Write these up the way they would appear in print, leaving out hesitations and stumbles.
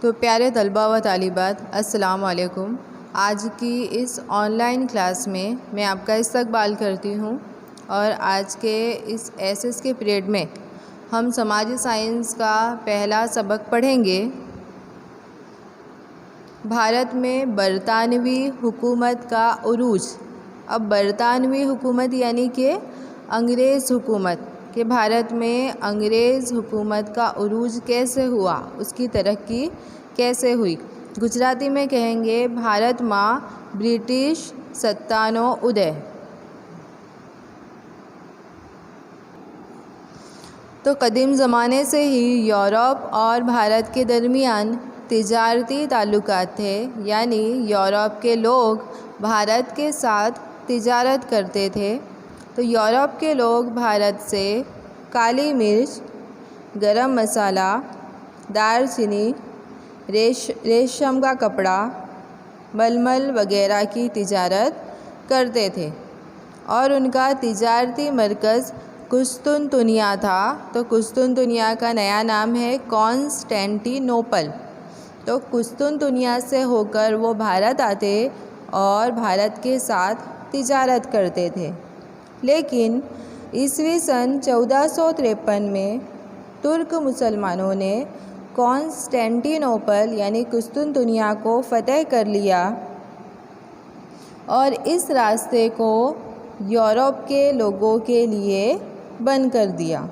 तो प्यारे तलबा व तालिबात, अस्सलाम वालेकुम। आज की इस ऑनलाइन क्लास में मैं आपका इस्तकबाल करती हूँ और आज के इस एसएस के पीरियड में हम समाजी साइंस का पहला सबक पढ़ेंगे। भारत में बरतानवी हुकूमत का उरूज। अब बरतानवी हुकूमत यानी कि अंग्रेज़ हुकूमत कि भारत में अंग्रेज़ हुकूमत का उरूज कैसे हुआ, उसकी तरक्की कैसे हुई। गुजराती में कहेंगे भारत माँ ब्रिटिश सत्तानो उदय। तो कदीम ज़माने से ही यूरोप और भारत के दरमियान तिजारती ताल्लुकात थे, यानी यूरोप के लोग भारत के साथ तिजारत करते थे। तो यूरोप के लोग भारत से काली मिर्च, गरम मसाला, दालचीनी, रेशम का कपड़ा, मलमल वगैरह की तिजारत करते थे और उनका तिजारती मरकज़ कुस्तुनतुनिया था। तो कुस्तुनतुनिया का नया नाम है कॉन्स्टेंटिनोपल। तो कुस्तुनतुनिया से होकर वो भारत आते और भारत के साथ तिजारत करते थे। लेकिन ईस्वी सन 1453 में तुर्क मुसलमानों ने कॉन्स्टेंटिनोपल यानी कुस्तुनतुनिया को फ़तह कर लिया और इस रास्ते को यूरोप के लोगों के लिए बंद कर दिया।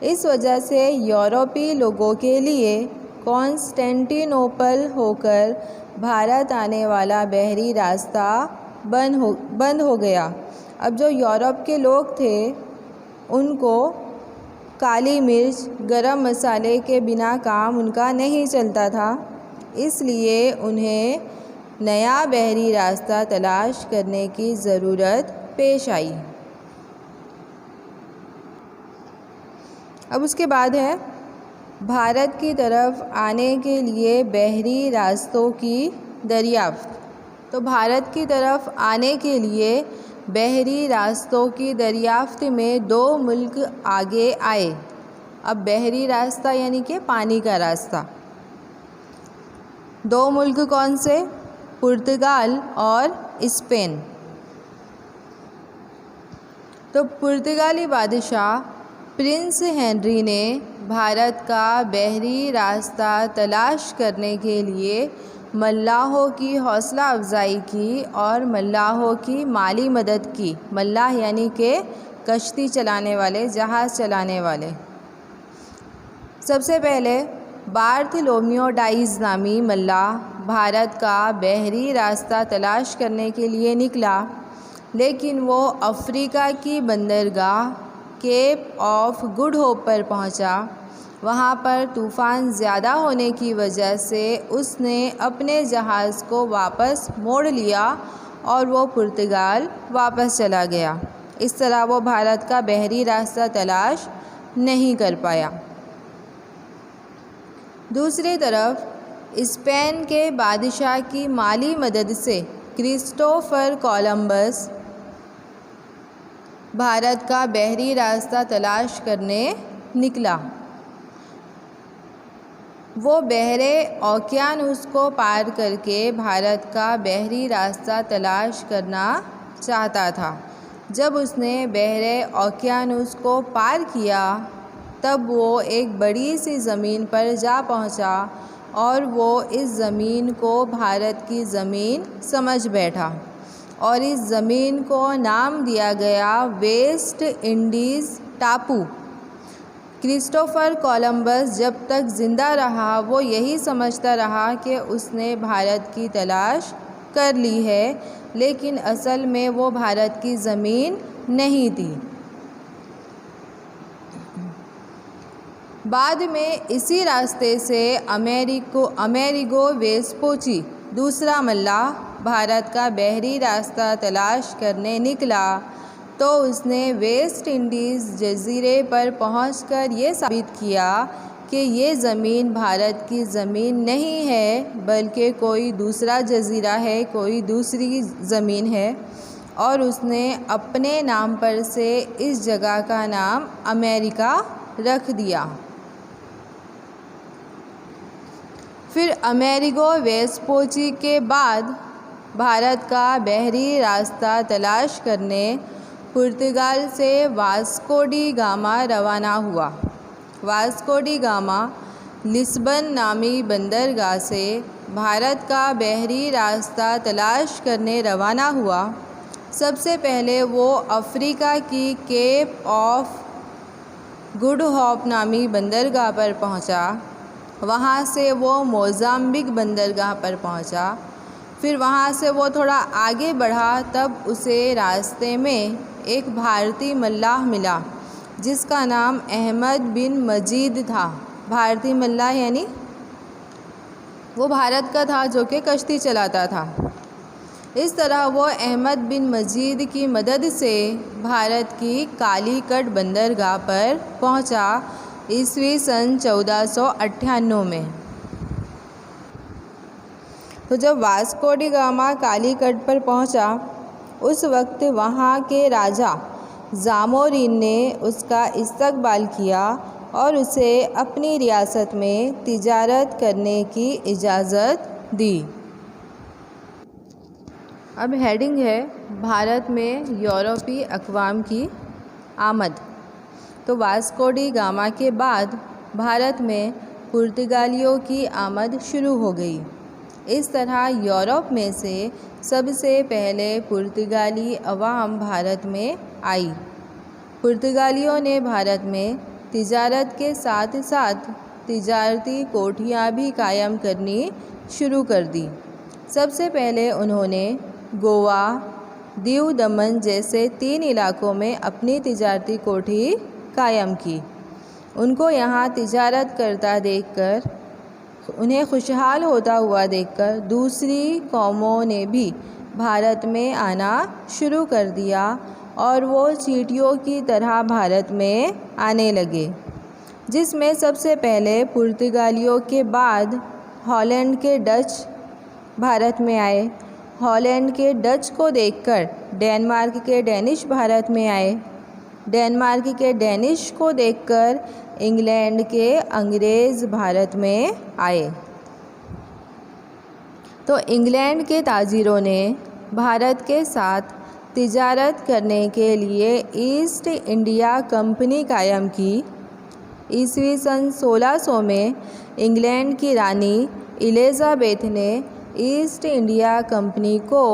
इस वजह से यूरोपी लोगों के लिए कॉन्स्टेंटिनोपल होकर भारत आने वाला बहरी रास्ता बंद हो गया। अब जो यूरोप के लोग थे उनको काली मिर्च, गरम मसाले के बिना काम उनका नहीं चलता था, इसलिए उन्हें नया बहरी रास्ता तलाश करने की ज़रूरत पेश आई। अब उसके बाद है भारत की तरफ आने के लिए बहरी रास्तों की दरियाफ्त। तो भारत की तरफ आने के लिए बहरी रास्तों की दरियाफ्त में दो मुल्क आगे आए। अब बहरी रास्ता यानी कि पानी का रास्ता। दो मुल्क कौन से? पुर्तगाल और स्पेन। तो पुर्तगाली बादशाह प्रिंस हेनरी ने भारत का बहरी रास्ता तलाश करने के लिए मल्लाहों की हौसला अफजाई की और मल्लाहों की माली मदद की। मल्लाह यानी कि कश्ती चलाने वाले, जहाज़ चलाने वाले। सबसे पहले बार्थलोमियो डाइज़ नामी मल्लाह भारत का बहरी रास्ता तलाश करने के लिए निकला, लेकिन वो अफ्रीका की बंदरगाह केप ऑफ गुड होप पर पहुंचा। वहाँ पर तूफ़ान ज़्यादा होने की वजह से उसने अपने जहाज़ को वापस मोड़ लिया और वो पुर्तगाल वापस चला गया। इस तरह वो भारत का बहरी रास्ता तलाश नहीं कर पाया। दूसरी तरफ स्पेन के बादशाह की माली मदद से क्रिस्टोफर कोलंबस भारत का बहरी रास्ता तलाश करने निकला। वो बहरे ओकियानूस को पार करके भारत का बहरी रास्ता तलाश करना चाहता था। जब उसने बहरे ओकियानूस को पार किया तब वो एक बड़ी सी ज़मीन पर जा पहुंचा और वो इस ज़मीन को भारत की ज़मीन समझ बैठा और इस ज़मीन को नाम दिया गया वेस्ट इंडीज़ टापू। क्रिस्टोफर कोलंबस जब तक ज़िंदा रहा वो यही समझता रहा कि उसने भारत की तलाश कर ली है, लेकिन असल में वो भारत की ज़मीन नहीं थी। बाद में इसी रास्ते से अमेरिगो वेस्पुची दूसरा मल्लाह भारत का बहरी रास्ता तलाश करने निकला। तो उसने वेस्ट इंडीज़ जज़ीरे पर पहुंचकर ये साबित किया कि ये ज़मीन भारत की ज़मीन नहीं है, बल्कि कोई दूसरा जज़ीरा है, कोई दूसरी ज़मीन है। और उसने अपने नाम पर से इस जगह का नाम अमेरिका रख दिया। फिर अमेरिगो वेस्पुची के बाद भारत का बहरी रास्ता तलाश करने पुर्तगाल से वास्को डी गामा रवाना हुआ। वास्को डी गामा लिस्बन नामी बंदरगाह से भारत का बहरी रास्ता तलाश करने रवाना हुआ। सबसे पहले वो अफ्रीका की केप ऑफ गुड होप नामी बंदरगाह पर पहुंचा। वहां से वो मोज़ाम्बिक बंदरगाह पर पहुंचा। फिर वहां से वो थोड़ा आगे बढ़ा, तब उसे रास्ते में एक भारतीय मल्लाह मिला जिसका नाम अहमद बिन मजीद था। भारतीय मल्लाह यानी वो भारत का था जो कि कश्ती चलाता था। इस तरह वो अहमद बिन मजीद की मदद से भारत की कालीकट बंदरगाह पर पहुंचा ईस्वी सन 1498 में। तो जब वास्को डी गामा कालीकट पर पहुंचा, उस वक्त वहां के राजा जामोरिन ने उसका इस्तकबाल किया और उसे अपनी रियासत में तिजारत करने की इजाज़त दी। अब हेडिंग है भारत में यूरोपीय अक़वाम की आमद। तो वास्को डी गामा के बाद भारत में पुर्तगालियों की आमद शुरू हो गई। इस तरह यूरोप में से सबसे पहले पुर्तगाली अवाम भारत में आई। पुर्तगालियों ने भारत में तिजारत के साथ साथ तिजारती कोठियाँ भी कायम करनी शुरू कर दी। सबसे पहले उन्होंने गोवा, दीव दमन जैसे 3 इलाकों में अपनी तिजारती कोठी कायम की। उनको यहाँ तिजारत करता देखकर, उन्हें खुशहाल होता हुआ देखकर दूसरी कौमों ने भी भारत में आना शुरू कर दिया और वो चींटियों की तरह भारत में आने लगे, जिसमें सबसे पहले पुर्तगालियों के बाद हॉलैंड के डच भारत में आए। हॉलैंड के डच को देखकर डेनमार्क के डेनिश भारत में आए। डेनमार्क के डेनिश को देखकर इंग्लैंड के अंग्रेज़ भारत में आए। तो इंग्लैंड के ताजिरों ने भारत के साथ तिजारत करने के लिए ईस्ट इंडिया कंपनी कायम की। ईस्वी सन 1600 में इंग्लैंड की रानी एलिज़ाबेथ ने ईस्ट इंडिया कंपनी को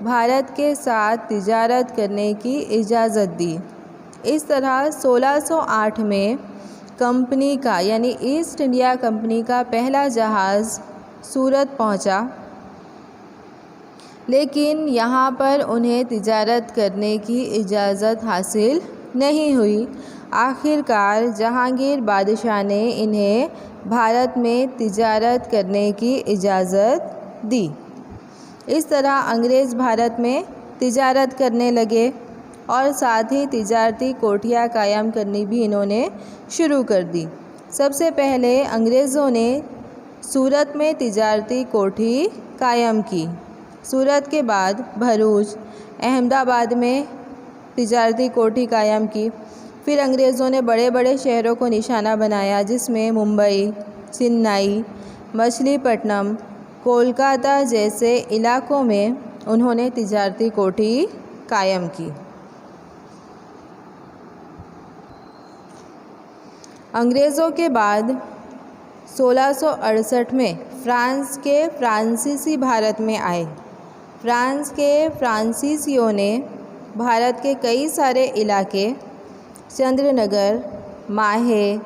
भारत के साथ तिजारत करने की इजाज़त दी। इस तरह 1608 में कंपनी का यानी ईस्ट इंडिया कंपनी का पहला जहाज़ सूरत पहुंचा, लेकिन यहाँ पर उन्हें तिजारत करने की इजाज़त हासिल नहीं हुई। आखिरकार जहांगीर बादशाह ने इन्हें भारत में तिजारत करने की इजाज़त दी। इस तरह अंग्रेज़ भारत में तिजारत करने लगे और साथ ही तिजारती कोठियाँ कायम करनी भी इन्होंने शुरू कर दी। सबसे पहले अंग्रेज़ों ने सूरत में तिजारती कोठी कायम की। सूरत के बाद भरूच, अहमदाबाद में तिजारती कोठी कायम की। फिर अंग्रेज़ों ने बड़े बड़े शहरों को निशाना बनाया, जिसमें मुंबई, चेन्नई, मछलीपट्टनम, कोलकाता जैसे इलाकों में उन्होंने तिजारती कोठी कायम की। अंग्रेज़ों के बाद 1668 में फ्रांस के फ्रांसीसी भारत में आए। फ्रांस के फ्रांसीसियों ने भारत के कई सारे इलाके चंद्रनगर, माहे,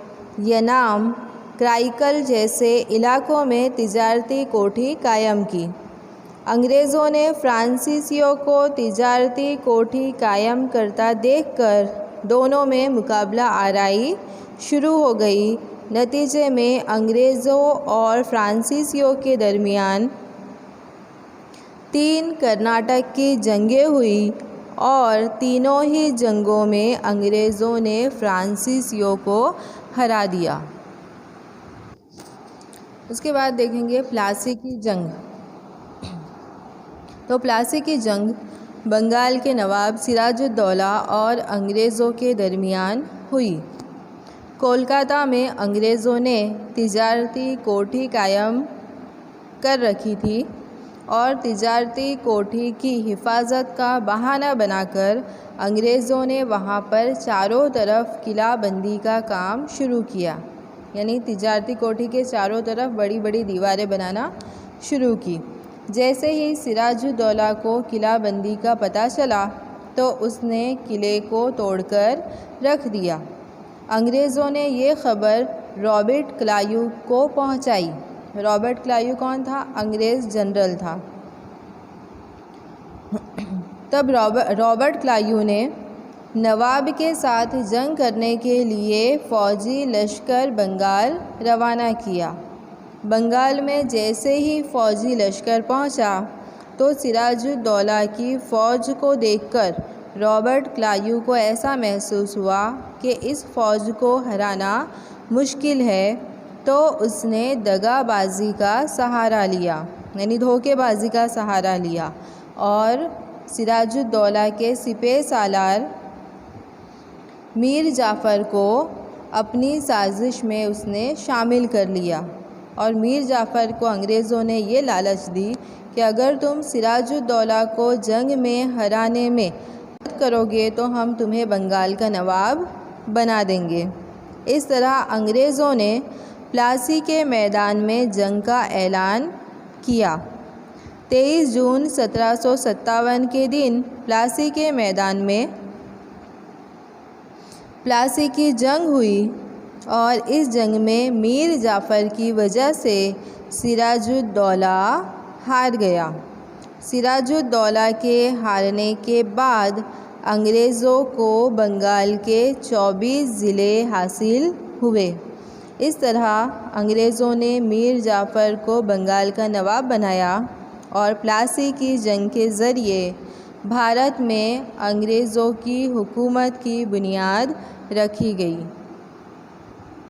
यनाम, क्राइकल जैसे इलाकों में तिजारती कोठी कायम की। अंग्रेज़ों ने फ्रांसीसियों को तिजारती कोठी कायम करता देखकर दोनों में मुकाबला आराई शुरू हो गई। नतीजे में अंग्रेज़ों और फ्रांसीसियों के दरमियान 3 कर्नाटक की जंगें हुई और तीनों ही जंगों में अंग्रेज़ों ने फ्रांसीसियों को हरा दिया। उसके बाद देखेंगे प्लासी की जंग। तो प्लासी की जंग बंगाल के नवाब सिराजुद्दौला और अंग्रेज़ों के दरमियान हुई। कोलकाता में अंग्रेज़ों ने तिजारती कोठी कायम कर रखी थी और तिजारती कोठी की हिफाजत का बहाना बनाकर अंग्रेज़ों ने वहाँ पर चारों तरफ किलाबंदी का काम शुरू किया। यानी तिजारती कोठी के चारों तरफ बड़ी बड़ी दीवारें बनाना शुरू की। जैसे ही सिराजुद्दौला को किलाबंदी का पता चला तो उसने किले को तोड़कर रख दिया। अंग्रेज़ों ने ये ख़बर रॉबर्ट क्लाइव को पहुंचाई। रॉबर्ट क्लाइव कौन था? अंग्रेज़ जनरल था। तब रॉबर्ट क्लाइव ने नवाब के साथ जंग करने के लिए फ़ौजी लश्कर बंगाल रवाना किया। बंगाल में जैसे ही फ़ौजी लश्कर पहुंचा तो सिराजुद्दौला की फ़ौज को देखकर रॉबर्ट क्लाइव को ऐसा महसूस हुआ कि इस फ़ौज को हराना मुश्किल है, तो उसने दगाबाजी का सहारा लिया, यानी धोखेबाजी का सहारा लिया और सिराजुद्दौला के सिपह सालार मीर जाफ़र को अपनी साजिश में उसने शामिल कर लिया। और मीर जाफ़र को अंग्रेज़ों ने ये लालच दी कि अगर तुम सिराजुद्दौला को जंग में हराने में मदद करोगे तो हम तुम्हें बंगाल का नवाब बना देंगे। इस तरह अंग्रेज़ों ने प्लासी के मैदान में जंग का ऐलान किया। 23 जून 1757 के दिन प्लासी के मैदान में प्लासी की जंग हुई और इस जंग में मीर जाफ़र की वजह से सिराजुद्दौला हार गया। सिराजुद्दौला के हारने के बाद अंग्रेज़ों को बंगाल के 24 ज़िले हासिल हुए। इस तरह अंग्रेज़ों ने मीर जाफ़र को बंगाल का नवाब बनाया और प्लासी की जंग के ज़रिए भारत में अंग्रेज़ों की हुकूमत की बुनियाद रखी गई।